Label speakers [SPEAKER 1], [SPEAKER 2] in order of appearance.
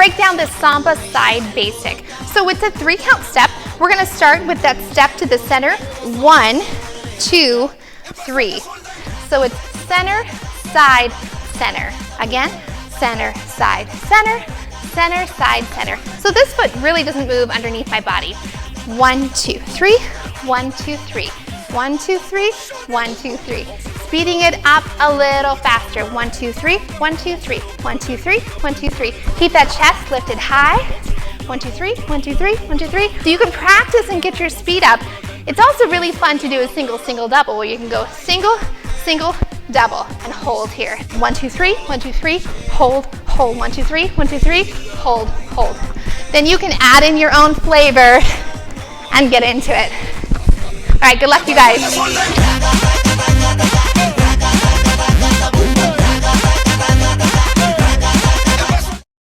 [SPEAKER 1] break down this Samba side basic. So it's a 3-count step. We're gonna start with that step to the center. 1, 2, 3. So it's center, side, center. Again, center, side, center, center, side, center. So this foot really doesn't move underneath my body. 1, 2, 3, 1, 2, 3, 1, 2, 3, 1, 2, 3. Speeding it up a little faster. 1, 2, 3, 1, 2, 3, 1, 2, 3, 1, 2, 3. Keep that chest lifted high. 1, 2, 3, 1, 2, 3, 1, 2, 3. So you can practice and get your speed up. It's also really fun to do a single, single, double, where you can go single, single, double, and hold here. 1, 2, 3, 1, 2, 3, hold, hold. 1, 2, 3, 1, 2, 3, hold, hold. Then you can add in your own flavor and get into it. All right, good luck, you guys.